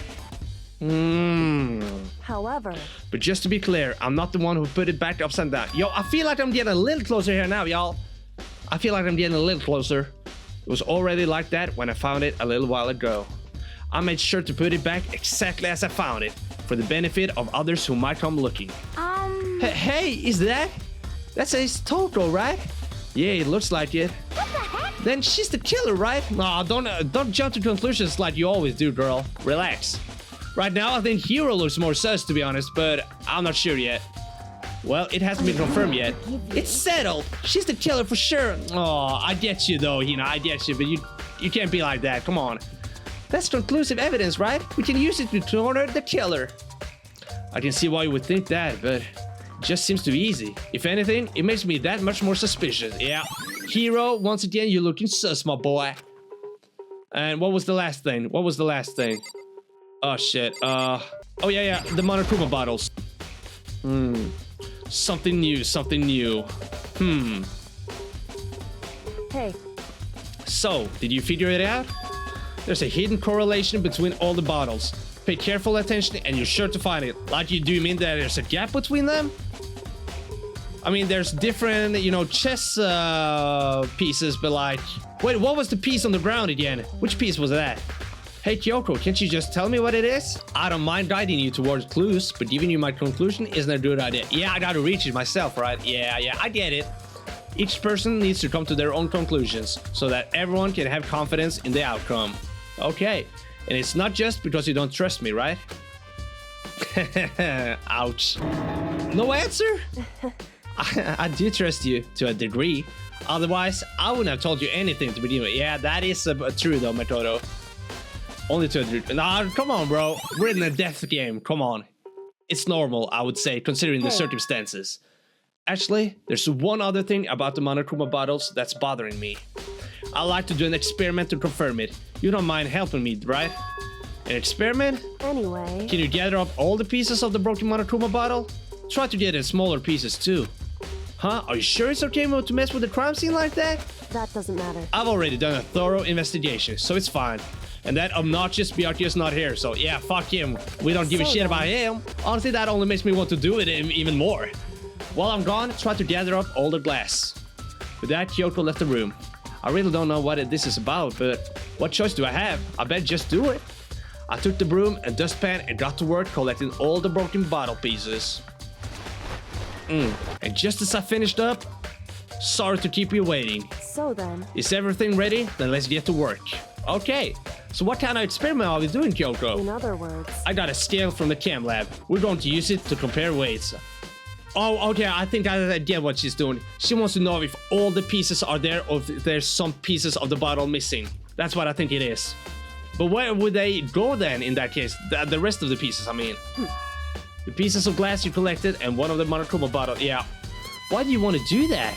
However... But just to be clear, I'm not the one who put it back upside down. Yo, I feel like I'm getting a little closer here now, y'all. I feel like I'm getting a little closer. It was already like that when I found it a little while ago. I made sure to put it back exactly as I found it, for the benefit of others who might come looking. Hey, is that? That says Toko, right? Yeah, it looks like it. What the heck? Then she's the killer, right? Nah, don't jump to conclusions like you always do, girl. Relax. Right now, I think Hero looks more sus, to be honest, but I'm not sure yet. Well, it hasn't been confirmed yet. It's settled. She's the killer for sure. Oh, I get you though, Hina, I get you, but you can't be like that. Come on. That's conclusive evidence, right? We can use it to corner the killer. I can see why you would think that, but it just seems too easy. If anything, it makes me that much more suspicious. Yeah. Hero, once again, you're looking sus, my boy. And what was the last thing? What was the last thing? Oh shit. Oh yeah, the Monokuma bottles. Something new, something new. Hey, So, did you figure it out? There's a hidden correlation between all the bottles. Pay careful attention and you're sure to find it. Like, you do mean that there's a gap between them? I mean, there's different, you know, chess pieces, but like... Wait, what was the piece on the ground again? Which piece was that? Hey Kyoko, can't you just tell me what it is? I don't mind guiding you towards clues, but giving you my conclusion isn't a good idea. Yeah, I gotta reach it myself, right? Yeah, I get it. Each person needs to come to their own conclusions, so that everyone can have confidence in the outcome. Okay, and it's not just because you don't trust me, right? Ouch. No answer? I do trust you to a degree. Otherwise, I wouldn't have told you anything to begin with. Yeah, that is true though, Makoto. Only to a degree. Nah, come on, bro. We're in a death game. Come on. It's normal, I would say, considering the circumstances. Actually, there's one other thing about the Monokuma bottles that's bothering me. I'd like to do an experiment to confirm it. You don't mind helping me, right? An experiment? anyway... Can you gather up all the pieces of the broken Monokuma bottle? Try to get in smaller pieces too. Huh? Are you sure it's okay to mess with the crime scene like that? That doesn't matter. I've already done a thorough investigation, so it's fine. And that obnoxious Byakuya is not here, so yeah, fuck him. We don't give a shit about him. Honestly, that only makes me want to do it even more. While I'm gone, try to gather up all the glass. With that, Kyoko left the room. I really don't know what this is about, but what choice do I have? I bet just do it. I took the broom and dustpan and got to work collecting all the broken bottle pieces. And just as I finished up, sorry to keep you waiting. So then... Is everything ready? Then let's get to work. Okay, so what kind of experiment are we doing, Kyoko? In other words... I got a scale from the chem lab. We're going to use it to compare weights. Oh, okay, I think I get what she's doing. She wants to know if all the pieces are there or if there's some pieces of the bottle missing. That's what I think it is. But where would they go then in that case? The rest of the pieces, I mean. The pieces of glass you collected and one of the Monokuma bottle, yeah. Why do you want to do that?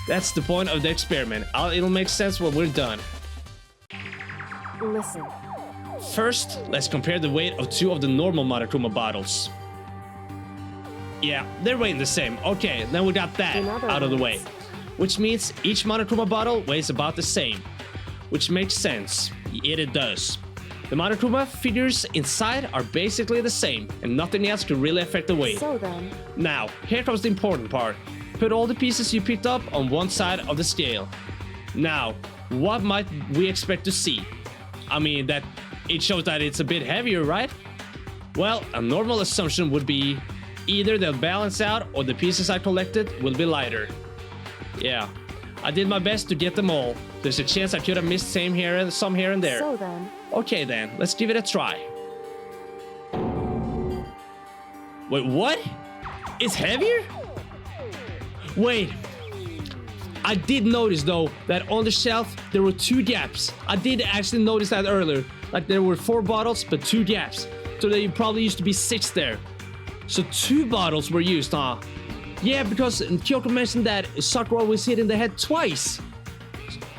That's the point of the experiment. It'll make sense when we're done. Listen. First, let's compare the weight of two of the normal Monokuma bottles. Yeah, they're weighing the same. Okay, then we got that out of the way. Which means each Monokuma bottle weighs about the same. Which makes sense. It does. The Monokuma figures inside are basically the same, and nothing else could really affect the weight. So then. Now, here comes the important part. Put all the pieces you picked up on one side of the scale. Now, what might we expect to see? I mean, that it shows that it's a bit heavier, right? Well, a normal assumption would be either they'll balance out or the pieces I collected will be lighter. Yeah, I did my best to get them all. There's a chance I could have missed some here and there. So then. Okay then, let's give it a try. Wait, what? It's heavier? Wait. I did notice though that on the shelf there were 2 gaps. I did actually notice that earlier. Like there were 4 bottles but 2 gaps. So there probably used to be 6 there. So 2 bottles were used, huh? Yeah, because Kyoko mentioned that Sakura was hit in the head twice.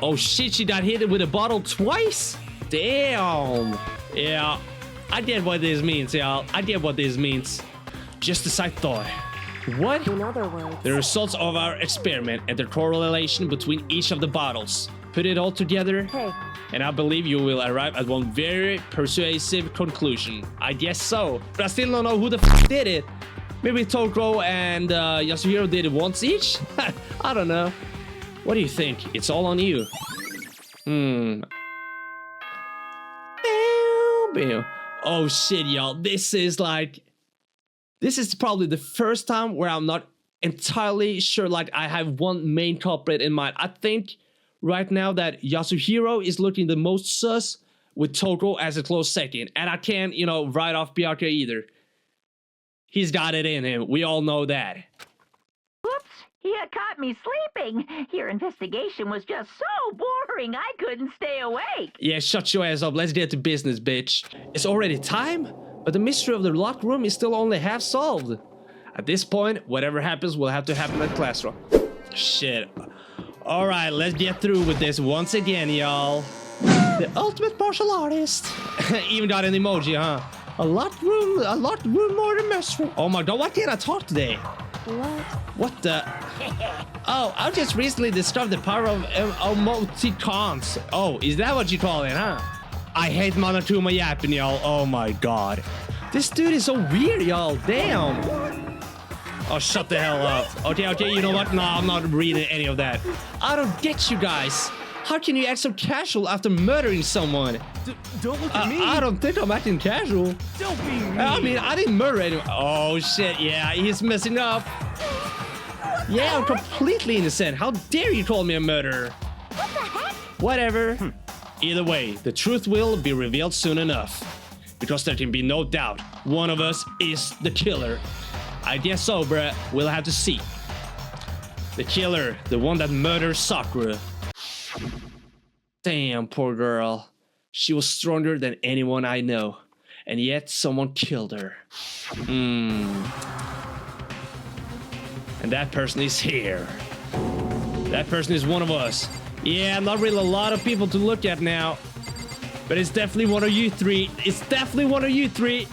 Oh shit, she got hit with a bottle twice? Damn. Yeah, I get what this means, y'all. I get what this means. Just as I thought. What? In other words. The results of our experiment and the correlation between each of the bottles. Put it all together, Hey. and I believe you will arrive at one very persuasive conclusion. I guess so, but I still don't know who the f did it. Maybe Toko and Yasuhiro did it once each? I don't know. What do you think? It's all on you. Oh shit, y'all. This is probably the first time where I'm not entirely sure, like I have one main culprit in mind. I think right now that Yasuhiro is looking the most sus, with Toko as a close second. And I can't, write off Byakuya either. He's got it in him. We all know that. Whoops! You caught me sleeping. Your investigation was just so boring, I couldn't stay awake. Yeah, shut your ass up. Let's get to business, bitch. It's already time, but the mystery of the locked room is still only half solved. At this point, whatever happens will have to happen at classroom. Shit. Alright, let's get through with this once again, y'all. The ultimate martial artist. Even got an emoji, huh? A locked room more than mystery. Oh my god, why can't I talk today? What? What the? Oh, I just recently discovered the power of emoticons. Oh, is that what you call it, huh? I hate Monokuma yapping, y'all. Oh my god. This dude is so weird, y'all. Damn. Oh, shut the hell up. Okay, you know what? No, I'm not reading any of that. I don't get you guys. How can you act so casual after murdering someone? Don't look at me. I don't think I'm acting casual. Don't be mean. I mean, I didn't murder anyone. Oh shit, yeah, he's messing up. Yeah, I'm completely innocent. How dare you call me a murderer? What the heck? Whatever. Either way, the truth will be revealed soon enough. Because there can be no doubt, one of us is the killer. I guess so, bruh. We'll have to see. The killer, the one that murdered Sakura. Damn, poor girl. She was stronger than anyone I know. And yet someone killed her. And that person is here. That person is one of us. Yeah, not really a lot of people to look at now. But it's definitely one of you three. It's definitely one of you three.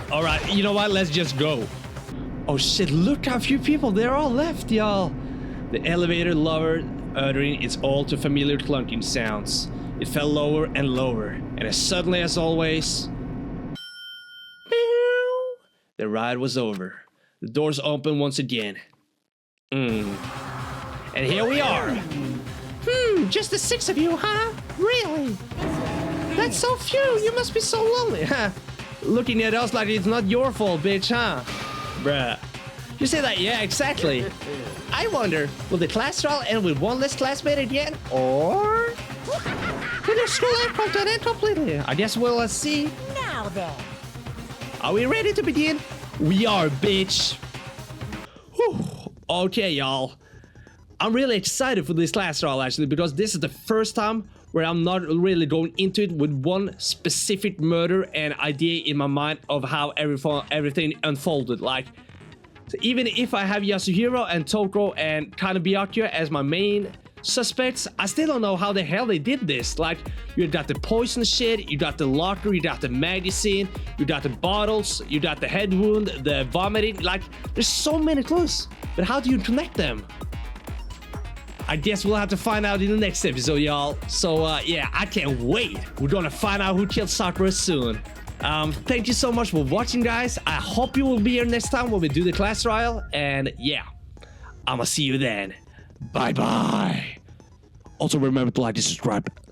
Alright, you know what? Let's just go. Oh shit, look how few people there are left, y'all. The elevator lowered, uttering its all too familiar clunking sounds. It fell lower and lower, and as suddenly as always... the ride was over. The doors opened once again. And here we are. Just the 6 of you, huh? Really? That's so few. You must be so lonely, huh? Looking at us like it's not your fault, bitch, huh? Bruh. You say that? Yeah, exactly. I wonder, will the class trial end with one less classmate again? Or... will the school end come to an end completely? I guess we'll see. Now then. Are we ready to begin? We are, bitch. Whew. Okay, y'all. I'm really excited for this class trial, actually, because this is the first time where I'm not really going into it with one specific murder and idea in my mind of how everything unfolded. Like, So even if I have Yasuhiro and Toko and Kana Byakuya as my main suspects, I still don't know how the hell they did this. Like, you got the poison shit, you got the locker, you got the magazine, you got the bottles, you got the head wound, the vomiting. Like, there's so many clues. But how do you connect them? I guess we'll have to find out in the next episode, y'all. So, yeah, I can't wait. We're gonna find out who killed Sakura soon. Thank you so much for watching, guys. I hope you will be here next time when we do the class trial. And, yeah, I'ma see you then. Bye-bye. Also, remember to like and subscribe.